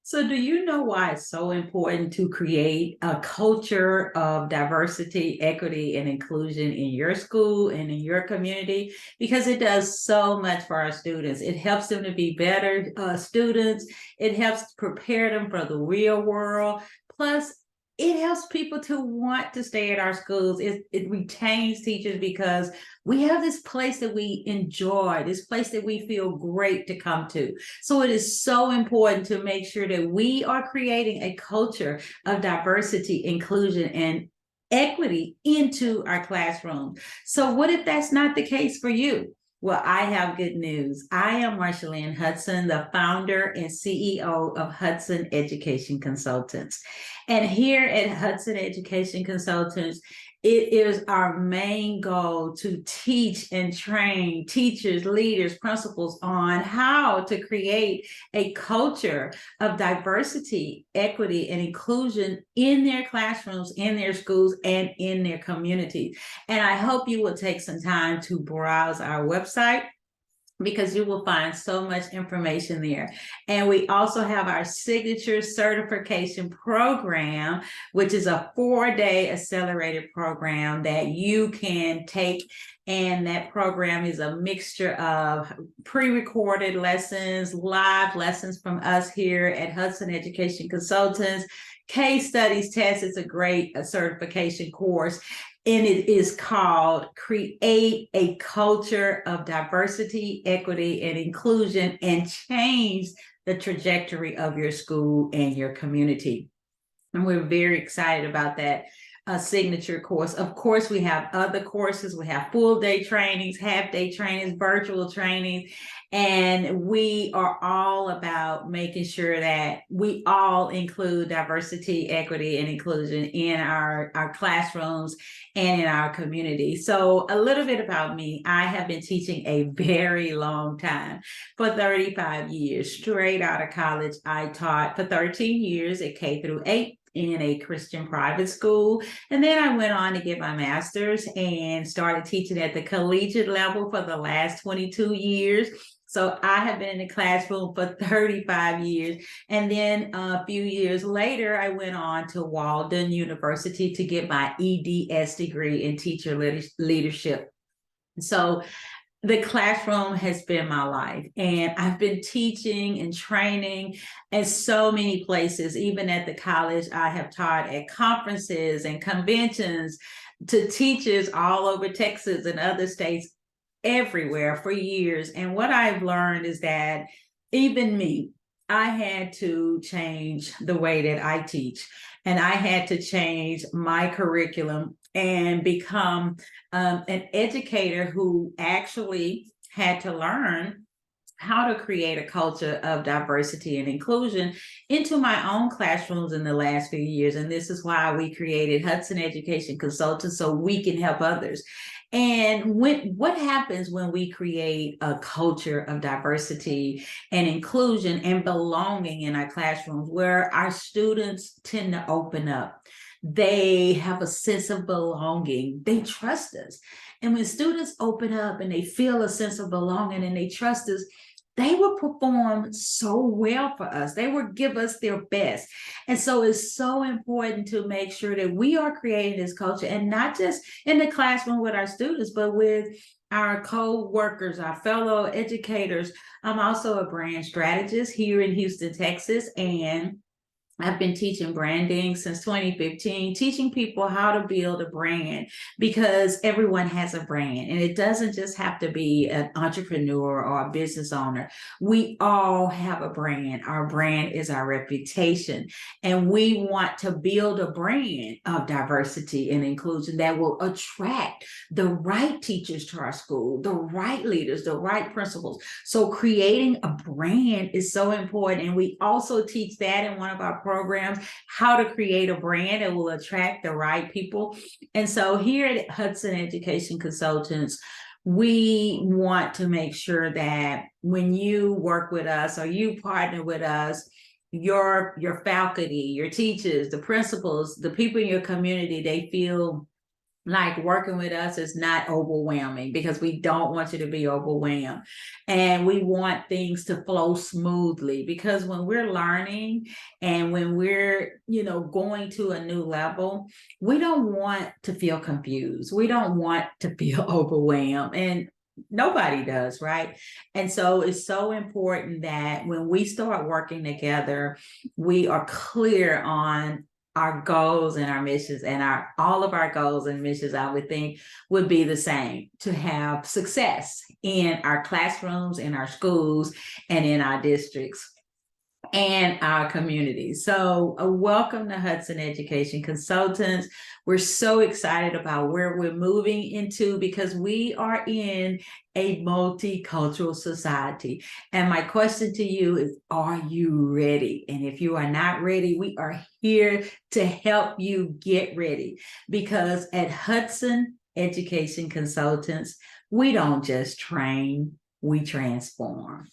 So, do you know why it's so important to create a culture of diversity, equity, and inclusion in your school and in your community? Because it does so much for our students. It helps them to be better students, it helps prepare them for the real world. Plus, it helps people to want to stay at our schools. It retains teachers because we have this place that we enjoy, this place that we feel great to come to. So it is so important to make sure that we are creating a culture of diversity, inclusion, and equity into our classrooms. So what if that's not the case for you? Well, I have good news. I am Marshalyn Hudson, the founder and CEO of Hudson Education Consultants. And here at Hudson Education Consultants, it is our main goal to teach and train teachers, leaders, principals on how to create a culture of diversity, equity, and inclusion in their classrooms, in their schools, and in their communities. And I hope you will take some time to browse our website because you will find so much information there. And we also have our signature certification program, which is a 4-day accelerated program that you can take. And that program is a mixture of pre-recorded lessons, live lessons from us here at Hudson Education Consultants, case studies, tests. It's a great certification course, and it is called Create a Culture of Diversity, Equity, and Inclusion and Change the Trajectory of Your School and your community. And we're very excited about that signature course. Of course, we have other courses. We have full day trainings, half day trainings, virtual trainings, and we are all about making sure that we all include diversity, equity, and inclusion in our classrooms and in our community. So a little bit about me. I have been teaching a very long time, for 35 years. Straight out of college, I taught for 13 years at K through 8 in a Christian private school. And then I went on to get my master's and started teaching at the collegiate level for the last 22 years. So I have been in the classroom for 35 years. And then a few years later, I went on to Walden University to get my EDS degree in teacher leadership. So the classroom has been my life, and I've been teaching and training in so many places. Even at the college, I have taught at conferences and conventions to teachers all over Texas and other states, everywhere for years. And what I've learned is that even me, I had to change the way that I teach, and I had to change my curriculum and become an educator who actually had to learn how to create a culture of diversity and inclusion into my own classrooms in the last few years. And this is why we created Hudson Education Consultants, so we can help others. And what happens when we create a culture of diversity and inclusion and belonging in our classrooms, where our students tend to open up? They have a sense of belonging. They trust us. And when students open up and they feel a sense of belonging and they trust us, they will perform so well for us. They will give us their best. And so it's so important to make sure that we are creating this culture, and not just in the classroom with our students, but with our co-workers, our fellow educators. I'm also a brand strategist here in Houston, Texas, and I've been teaching branding since 2015, teaching people how to build a brand, because everyone has a brand, and it doesn't just have to be an entrepreneur or a business owner. We all have a brand. Our brand is our reputation, and we want to build a brand of diversity and inclusion that will attract the right teachers to our school, the right leaders, the right principals. So creating a brand is so important, and we also teach that in one of our programs, how to create a brand that will attract the right people. And so here at Hudson Education Consultants, we want to make sure that when you work with us or you partner with us, your faculty, your teachers, the principals, the people in your community, they feel like working with us is not overwhelming, because we don't want you to be overwhelmed, and we want things to flow smoothly, because when we're learning and when we're going to a new level, we don't want to feel confused, we don't want to feel overwhelmed, and nobody does, right? And so it's so important that when we start working together, we are clear on our goals and our missions, and all of our goals and missions, I would think, would be the same: to have success in our classrooms, in our schools, and in our districts and our community. So welcome to Hudson Education Consultants. We're so excited about where we're moving into, because we are in a multicultural society. And my question to you is, are you ready? And if you are not ready, we are here to help you get ready, because at Hudson Education Consultants, we don't just train, we transform.